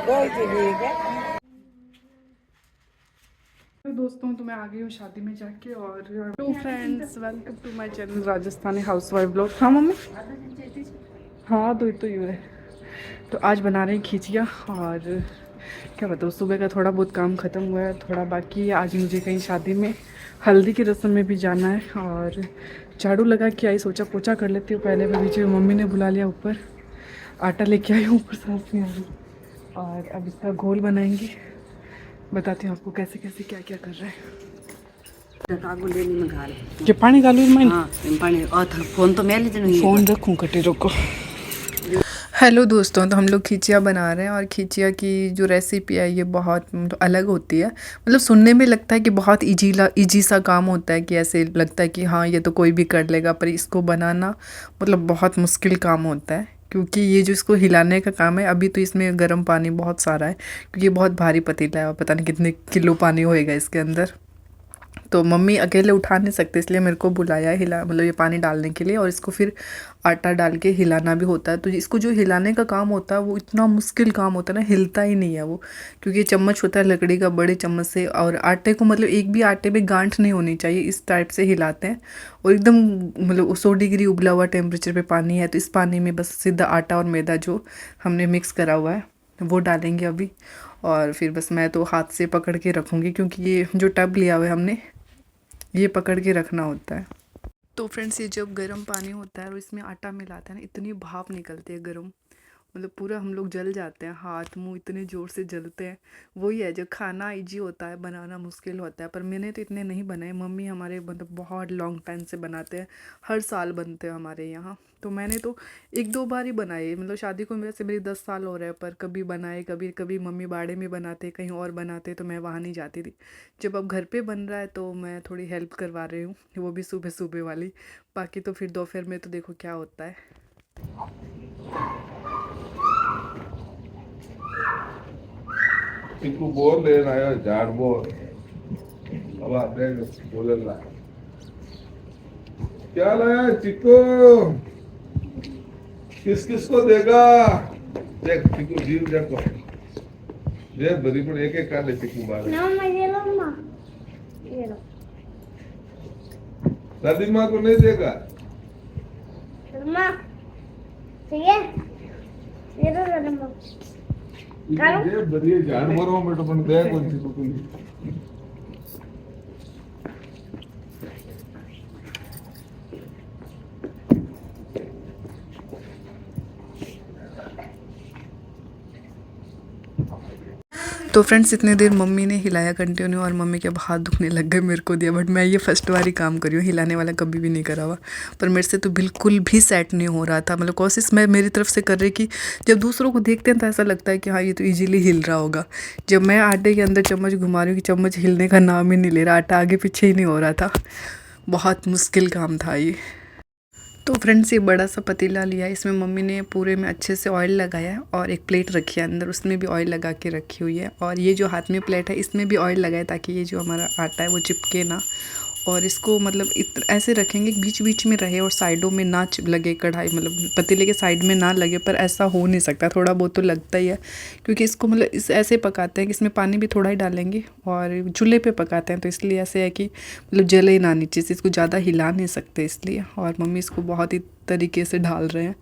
तो दोस्तों तो मैं आ गई हूँ शादी में जाके। और to friends, welcome to my channel Rajasthani housewife blog. हाँ मम्मी, हाँ तो यू है। तो आज बना रहे हैं खिचिया। और क्या बताऊँ, सुबह का थोड़ा बहुत काम ख़त्म हुआ है, थोड़ा बाकी है। आज मुझे कहीं शादी में हल्दी की रस्म में भी जाना है। और झाड़ू लगा के आई, सोचा पोछा कर लेती हूँ पहले। मैं बीच में मम्मी ने बुला लिया ऊपर, आटा लेके आई हूँ ऊपर, साथ में आ गई। और अब इसका घोल बनाएंगे। बताती हूँ आपको कैसे कैसे क्या क्या कर रहे हैं। ये पानी डालू इसमें? हाँ, पानी। और फोन तो मैं लीजिए, फोन रखूँ कटे रोको। हेलो दोस्तों, तो हम लोग खिचिया बना रहे हैं। और खिचिया की जो रेसिपी है ये बहुत अलग होती है। मतलब सुनने में लगता है कि बहुत इजी सा काम होता है, कि ऐसे लगता है कि हाँ ये तो कोई भी कर लेगा, पर इसको बनाना मतलब बहुत मुश्किल काम होता है। क्योंकि ये जो इसको हिलाने का काम है, अभी तो इसमें गर्म पानी बहुत सारा है, क्योंकि ये बहुत भारी पतीला है और पता नहीं कितने किलो पानी होएगा इसके अंदर। तो मम्मी अकेले उठा नहीं सकते, इसलिए मेरे को बुलाया हिला मतलब ये पानी डालने के लिए। और इसको फिर आटा डाल के हिलाना भी होता है। तो इसको जो हिलाने का काम होता है वो इतना मुश्किल काम होता है ना, हिलता ही नहीं है वो। क्योंकि ये चम्मच होता है लकड़ी का, बड़े चम्मच से। और आटे को मतलब एक भी आटे में गांठ नहीं होनी चाहिए, इस टाइप से हिलाते हैं। और एकदम मतलब 100 डिग्री उबला हुआ टेम्परेचर पे पानी है, तो इस पानी में बस सीधा आटा और मैदा जो हमने मिक्स करा हुआ है वो डालेंगे अभी। और फिर बस मैं तो हाथ से पकड़ के रखूँगी, क्योंकि ये जो टब लिया हुआ है हमने, ये पकड़ के रखना होता है। तो फ्रेंड्स, ये जब गर्म पानी होता है और इसमें आटा मिलाते हैं ना, इतनी भाप निकलती है गर्म, मतलब पूरा हम लोग जल जाते हैं, हाथ मुंह इतने ज़ोर से जलते हैं। वही है, जो खाना इजी होता है बनाना मुश्किल होता है। पर मैंने तो इतने नहीं बनाए, मम्मी हमारे मतलब बहुत लॉन्ग टाइम से बनाते हैं, हर साल बनते हैं हमारे यहाँ। तो मैंने तो एक दो बार ही बनाए, मतलब शादी को मेरे से मेरी 10 साल हो रहे हैं, पर कभी बनाए, कभी कभी मम्मी बाड़े में बनाते, कहीं और बनाते, तो मैं वहाँ नहीं जाती थी। जब अब घर पे बन रहा है तो मैं थोड़ी हेल्प करवा रही हूँ, वो भी सुबह सुबह वाली। बाकी तो फिर दोपहर में तो देखो क्या होता है। चिकू बोल लेना है, झाड़ बोल। अब आपने बोल ला क्या लाया चिकू, किस किस को देगा? देख चिकू जीव देखो, ये बड़ी बड़ी एक एक काले चिकू बाल। ये लो, दादी माँ को नहीं देगा? माँ चाहिए, ये लो दादी माँ। ये बढ़िया जानवरों में तो बन गया कौन सी कुकुल। तो फ्रेंड्स, इतनी देर मम्मी ने हिलाया कंटिन्यू, और मम्मी के अब हाथ दुखने लग गए, मेरे को दिया। बट मैं ये फर्स्ट बार ही काम करी हूँ, हिलाने वाला कभी भी नहीं करा हुआ। पर मेरे से तो बिल्कुल भी सेट नहीं हो रहा था। मतलब कोशिश मैं मेरी तरफ से कर रही कि जब दूसरों को देखते हैं तो ऐसा लगता है कि हाँ ये तो ईजिली हिल रहा होगा। जब मैं आटे के अंदर चम्मच घुमा रही हूँ कि चम्मच हिलने का नाम ही नहीं ले रहा, आटा आगे पीछे ही नहीं हो रहा था। बहुत मुश्किल काम था ये। तो फ्रेंड्स, ये बड़ा सा पतीला लिया है, इसमें मम्मी ने पूरे में अच्छे से ऑयल लगाया है। और एक प्लेट रखी है अंदर, उसमें भी ऑयल लगा के रखी हुई है। और ये जो हाथ में प्लेट है इसमें भी ऑयल लगाया, ताकि ये जो हमारा आटा है वो चिपके ना। और इसको मतलब ऐसे रखेंगे बीच बीच में रहे और साइडों में ना लगे कढ़ाई, मतलब पतीले के साइड में ना लगे। पर ऐसा हो नहीं सकता, थोड़ा बहुत तो लगता ही है, क्योंकि इसको मतलब इस ऐसे पकाते हैं कि इसमें पानी भी थोड़ा ही डालेंगे। और चूल्हे पे पकाते हैं, तो इसलिए ऐसे है कि मतलब जले ना नीचे से, इसको ज़्यादा हिला नहीं सकते इसलिए। और मम्मी इसको बहुत ही तरीके से ढाल रहे हैं,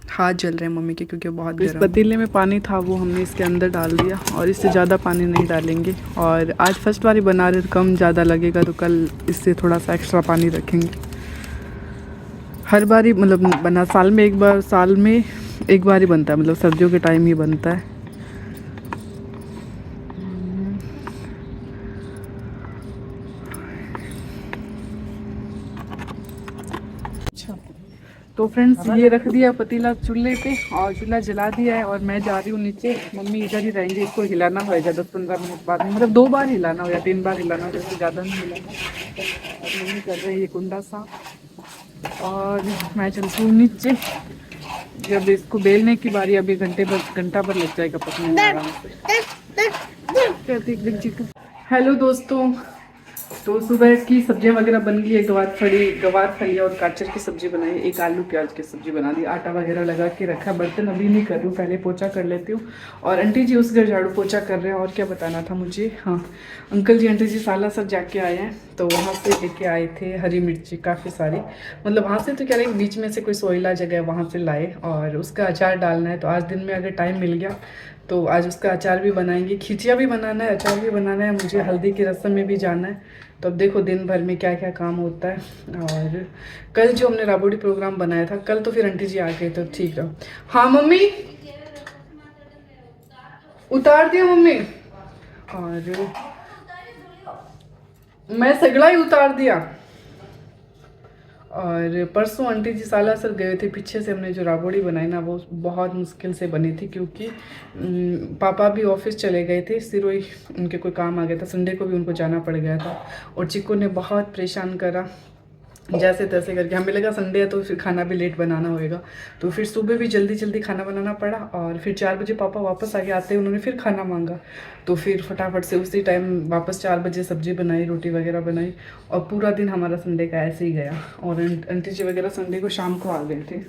हाथ जल रहे हैं मम्मी के, क्योंकि बहुत इस पतीले में पानी था वो हमने इसके अंदर डाल दिया, और इससे ज़्यादा पानी नहीं डालेंगे। और आज फर्स्ट बार ही बना रहे, तो कम ज़्यादा लगेगा, तो कल इससे थोड़ा सा एक्स्ट्रा पानी रखेंगे। हर बार ही मतलब बना, साल में एक बार ही बनता है, मतलब सर्दियों के टाइम ही बनता है। तो फ्रेंड्स, ये रख दिया पतीला चूल्हे पे, और चूल्हा जला दिया है। और मैं जा रही हूँ नीचे, मम्मी इधर ही रहेंगे। इसको हिलाना होगा 10-15 मिनट बाद में, मतलब 2 बार हिलाना हो या 3 बार हिलाना हो, जैसे ज़्यादा नहीं हिलाना। और मम्मी कर रही है कुंडा साफ, और मैं चलती हूँ नीचे। जब इसको बेलने की बारी, अभी घंटा भर लग जाएगा पकने में आराम से। हेलो दोस्तों, तो सुबह की सब्जियां वगैरह बन गई है। गवार फली और गाजर की सब्जी बनाई, एक आलू प्याज की सब्जी बना दी, आटा वगैरह लगा के रखा। बर्तन अभी नहीं कर रही हूँ, पहले पोछा कर लेती हूँ। और आंटी जी उस घर झाड़ू पोछा कर रहे हैं। और क्या बताना था मुझे, हाँ अंकल जी आंटी जी सालासर जाके आए हैं, तो वहाँ से लेके आए थे हरी मिर्ची काफ़ी सारी। मतलब वहाँ से तो कह रहे हैं बीच में से कोई सोइला जगह वहाँ से लाए, और उसका अचार डालना है। तो आज दिन में अगर टाइम मिल गया तो आज उसका अचार भी बनाएंगे, खिचिया भी बनाना है, अचार भी बनाना है, मुझे हल्दी की रस्म में भी जाना है। तो अब देखो दिन भर में क्या क्या काम होता है। और कल जो हमने राबोड़ी प्रोग्राम बनाया था, कल तो फिर आंटी जी आ गए तो ठीक रहा। हाँ मम्मी उतार दिया मम्मी, और मैं सगड़ा ही उतार दिया। और परसों आंटी जी सालासर गए थे, पीछे से हमने जो राबोड़ी बनाई ना वो बहुत मुश्किल से बनी थी, क्योंकि पापा भी ऑफिस चले गए थे, सिरोही उनके कोई काम आ गया था, संडे को भी उनको जाना पड़ गया था। और चिक्कू ने बहुत परेशान करा जैसे तैसे करके। हमें लगा संडे है तो फिर खाना भी लेट बनाना होएगा, तो फिर सुबह भी जल्दी जल्दी खाना बनाना पड़ा। और फिर 4 बजे पापा वापस आ गए, आते उन्होंने फिर खाना मांगा, तो फिर फटाफट से उसी टाइम वापस 4 बजे सब्जी बनाई, रोटी वगैरह बनाई। और पूरा दिन हमारा संडे का ऐसे ही गया। और आंटी जी वगैरह संडे को शाम को आ गए थे।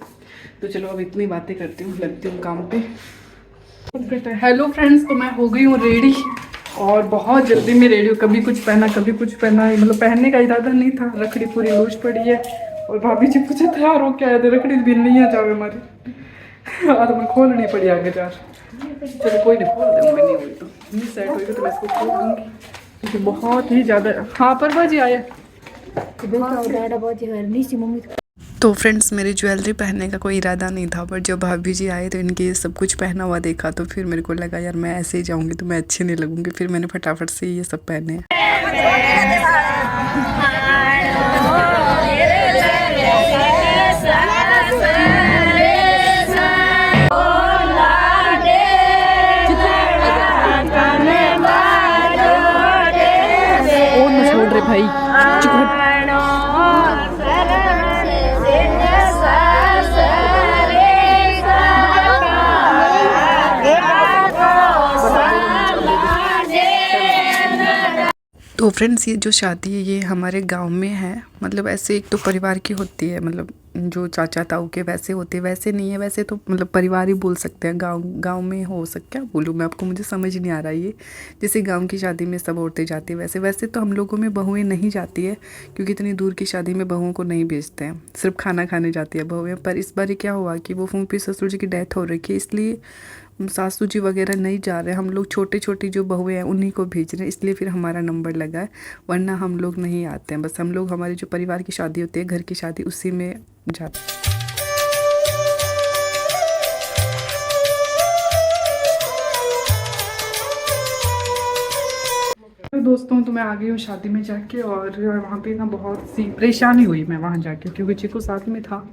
तो चलो अब इतनी बातें करती हूँ, लगती हूँ काम पे। हेलो फ्रेंड्स, तो मैं हो गई हूँ रेडी, और बहुत जल्दी में रेडी हूँ। कभी कुछ पहना कभी कुछ पहना, मतलब पहनने का इरादा नहीं था। रखड़ी पूरी लूज पड़ी है, और भाभी जी पूछे तैयार हो क्या है, तो रखड़ी भी नहीं आ जावे हमारी। और मैं खोलनी पड़ी आगे यार। चलो कोई नहीं, खोल दूँगी, नहीं हुई तो नहीं सेट हुई तो मैं इसको खोल दूँगी, क्योंकि बहुत ही ज़्यादा। हाँ परवा जी आया। तो फ्रेंड्स मेरी ज्वेलरी पहनने का कोई इरादा नहीं था, पर जब भाभी जी आए तो इनके सब कुछ पहना हुआ देखा, तो फिर मेरे को लगा यार मैं ऐसे ही जाऊंगी तो मैं अच्छी नहीं लगूंगी। फिर मैंने फटाफट से ये सब पहने। ओ छोड़ रहे भाई, तो फ्रेंड्स ये जो शादी है ये हमारे गांव में है। मतलब ऐसे एक तो परिवार की होती है, मतलब जो चाचा ताऊ के वैसे होते, वैसे नहीं है। वैसे तो मतलब परिवार ही बोल सकते हैं, गांव में हो सकता, क्या बोलूँ मैं आपको, मुझे समझ नहीं आ रहा ये। जैसे गांव की शादी में सब औरतें जाती है, वैसे तो हम लोगों में बहुएं नहीं जाती है, क्योंकि इतनी दूर की शादी में बहुओं को नहीं भेजते हैं, सिर्फ खाना खाने जाती है बहुएं। पर इस बार क्या हुआ कि वो फूफी ससुर जी की डेथ हो रखी है, इसलिए सासू जी वगैरह नहीं जा रहे। हम लोग छोटे छोटी जो बहुएं हैं उन्हीं को भेज रहे हैं, इसलिए फिर हमारा नंबर लगा है, वरना हम लोग नहीं आते हैं। बस हम लोग हमारी जो परिवार की शादी होती है, घर की शादी, उसी में जाते हैं। तो दोस्तों तो मैं आ गई हूँ शादी में जाके, और वहाँ पे ना बहुत सी परेशानी हुई मैं वहाँ जाके, क्योंकि चिकू साथ में था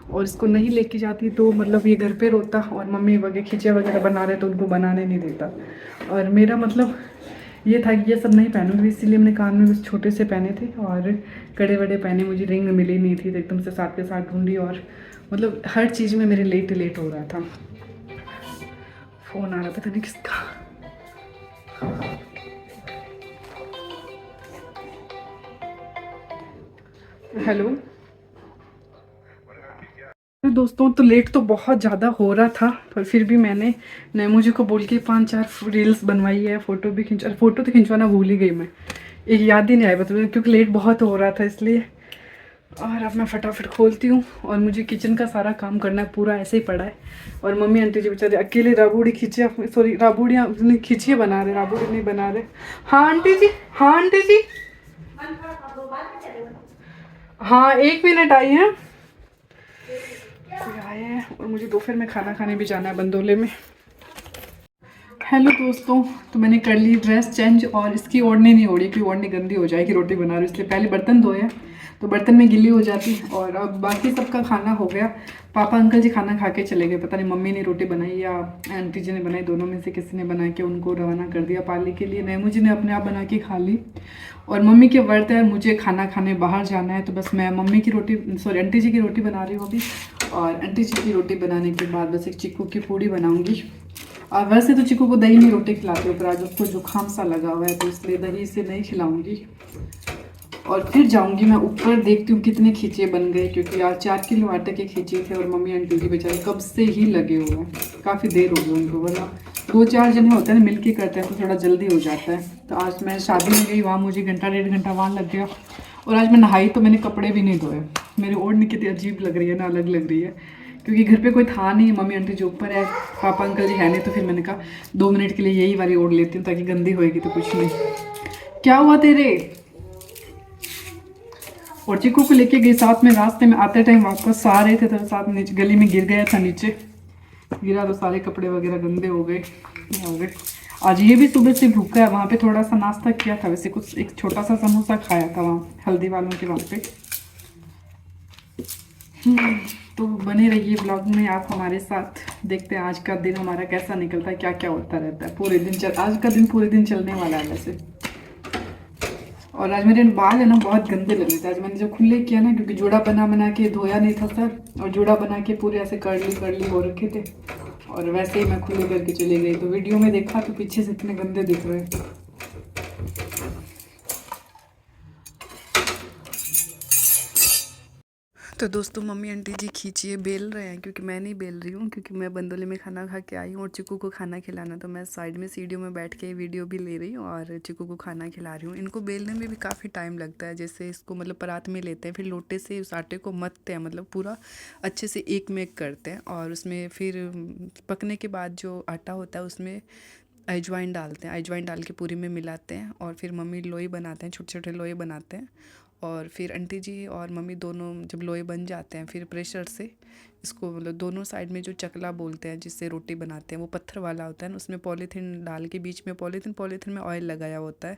और इसको नहीं लेके जाती तो मतलब ये घर पे रोता, और मम्मी वगैरह खिचिया वगैरह बना रहे तो उनको बनाने नहीं देता। और मेरा मतलब ये था कि ये सब नहीं पहनूंगी, इसीलिए मैंने कान में बस छोटे से पहने थे और कड़े वड़े पहने। मुझे रिंग मिली नहीं थी तो एकदम से साथ के साथ ढूंढी, और मतलब हर चीज़ में मेरे लेट हो रहा था। फ़ोन आ रहा पता नहीं किसका। हेलो दोस्तों, तो लेट तो बहुत ज़्यादा हो रहा था, पर फिर भी मैंने नैमू जी को बोल के 5-4 रील्स बनवाई है, फ़ोटो भी फ़ोटो तो खिंचवाना भूल ही गई मैं, एक याद ही नहीं आया मतलब, क्योंकि लेट बहुत हो रहा था इसलिए। और अब मैं फटाफट खोलती हूँ, और मुझे किचन का सारा काम करना है, पूरा ऐसे ही पड़ा है। और मम्मी आंटी जी बेचारे अकेले राबूड़ी खिचिया, सॉरी राबूड़ियाँ खिचिए बना रहे, राबूड़ी नहीं बना रहे। हाँ आंटी जी, हाँ आंटी जी, हाँ 1 मिनट आई है, कोई आए हैं। और मुझे दोपहर में खाना खाने भी जाना है बंदोले में। हेलो दोस्तों, तो मैंने कर ली ड्रेस चेंज, और इसकी ओढ़नी नहीं ओढ़ी क्योंकि ओढ़नी गंदी हो जाएगी, रोटी बना रही हूँ इसलिए। पहले बर्तन धोए हैं तो बर्तन में गिल्ली हो जाती। और अब बाकी सबका खाना हो गया, पापा अंकल जी खाना खा के चले गए, पता नहीं मम्मी ने रोटी बनाई या आंटी जी ने बनाई, दोनों में से किसी ने बना के उनको रवाना कर दिया पाली के लिए। नैमू जी ने अपने आप बना के खा ली। और मम्मी के व्रत है, मुझे खाना खाने बाहर जाना है, तो बस मैं मम्मी की रोटी, सॉरी आंटी जी की रोटी बना रही हूँ अभी। और आंटी जी की रोटी बनाने के बाद बस एक चिक्कू की पूड़ी बनाऊँगी। और वैसे तो चिक्कू को दही में रोटी खिलाती हूँ, पर आज उसको जुकाम सा लगा हुआ है तो इसलिए दही से नहीं खिलाऊँगी। और फिर जाऊंगी मैं ऊपर, देखती हूँ कितने खींचे बन गए, क्योंकि आज 4 किलो आटे के खींचे थे और मम्मी आंटी जी बेचारे कब से ही लगे हुए हैं, काफ़ी देर हो गई उनको, वरना 2-4 जने होते हैं ना, मिलके करते हैं तो थोड़ा जल्दी हो जाता है। तो आज मैं शादी में गई, वहाँ मुझे घंटा 1.5 घंटा वहाँ लग गया। और आज मैं नहाई तो मैंने कपड़े भी नहीं धोए, मेरी ओढ़नी कितनी अजीब लग रही है ना, अलग लग रही है, क्योंकि घर पे कोई था नहीं, मम्मी आंटी जो ऊपर है, पापा अंकल जी है नहीं, तो फिर मैंने कहा 2 मिनट के लिए यही वाली ओढ़ लेती हूँ, ताकि गंदी होएगी तो कुछ नहीं। क्या हुआ तेरे? और चिक्कू को लेके गई साथ में, रास्ते में आते टाइम वापस आ रहे थे तो साथ नीचे गली में गिर गया था, नीचे गिरा तो सारे कपड़े वगैरह गंदे हो गए। आज ये भी सुबह से भूखा है, वहाँ पे थोड़ा सा नाश्ता किया था, वैसे कुछ एक छोटा सा समोसा खाया था वहाँ हल्दी वालों के वहाँ पे। तो बने रहिए ब्लॉग में आप हमारे साथ, देखते हैं आज का दिन हमारा कैसा निकलता है, क्या क्या होता रहता है पूरे दिन। आज का दिन पूरे दिन चलने वाला है वैसे। और आज मेरे बाल है ना बहुत गंदे लग रहे थे, आज मैंने जब खुले किया ना, क्योंकि जोड़ा बना के धोया नहीं था सर, और जोड़ा बना के पूरे ऐसे कर्ली हो रखे थे, और वैसे ही मैं खुले करके चली गई, तो वीडियो में देखा तो पीछे से इतने गंदे दिख रहे हैं। तो दोस्तों मम्मी आंटी जी खींचिए बेल रहे हैं, क्योंकि मैं नहीं बेल रही हूँ, क्योंकि मैं बंदोली में खाना खा के आई हूँ और चिक्कू को खाना खिलाना, तो मैं साइड में सीढ़ियों में बैठ के वीडियो भी ले रही हूँ और चिक्कू को खाना खिला रही हूँ। इनको बेलने में भी काफ़ी टाइम लगता है, जैसे इसको मतलब परात में लेते हैं, फिर लोटे से उस आटे को मथते हैं, मतलब पूरा अच्छे से एक में एक करते हैं, और उसमें फिर पकने के बाद जो आटा होता है उसमें अजवाइन डालते हैं, अजवाइन डाल के पूरी में मिलाते हैं, और फिर मम्मी लोई बनाते हैं, छोटे छोटे लोई बनाते हैं, और फिर आंटी जी और मम्मी दोनों जब लोई बन जाते हैं, फिर प्रेशर से इसको मतलब दोनों साइड में जो चकला बोलते हैं जिससे रोटी बनाते हैं, वो पत्थर वाला होता है ना, उसमें पॉलीथीन डाल के बीच में पॉलीथीन में ऑयल लगाया होता है,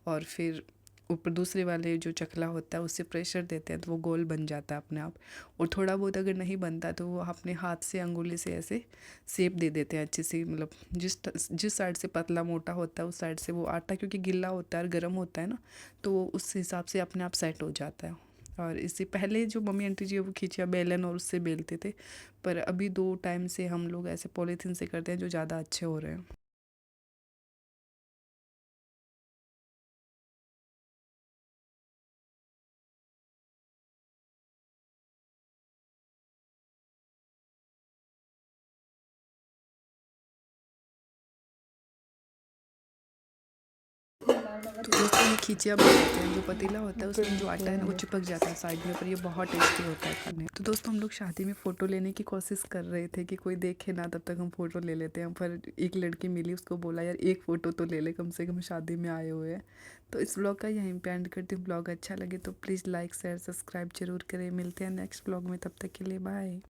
और फिर ऊपर दूसरे वाले जो चकला होता है उससे प्रेशर देते हैं, तो वो गोल बन जाता है अपने आप। और थोड़ा बहुत अगर नहीं बनता तो वो अपने हाथ से अंगुली से ऐसे शेप दे देते हैं अच्छे से, मतलब जिस साइड से पतला मोटा होता है उस साइड से वो आटा, क्योंकि गिल्ला होता है और गर्म होता है ना, तो वो उस हिसाब से अपने आप सेट हो जाता है। और इससे पहले जो मम्मी आंटी जी वो खींचिया बेलन और उससे बेलते थे, पर अभी 2 टाइम से हम लोग ऐसे पॉलीथीन से करते हैं, जो ज़्यादा अच्छे हो रहे हैं। तो दोस्तों ये खिचिया बनाते हैं, जो पतीला होता है उसमें जो आटा है ना वो चिपक जाता है साइड में, पर ये बहुत टेस्टी होता है खाने। तो दोस्तों हम लोग शादी में फ़ोटो लेने की कोशिश कर रहे थे कि कोई देखे ना, तब तक हम फ़ोटो ले लेते हैं, पर एक लड़की मिली, उसको बोला यार एक फ़ोटो तो ले ले, कम से कम शादी में आए हुए हैं। तो इस ब्लॉग का यहीं पे एंड करती हूँ। ब्लॉग अच्छा लगे तो प्लीज़ लाइक शेयर सब्सक्राइब जरूर करें। मिलते हैं नेक्स्ट ब्लॉग में, तब तक के लिए बाय।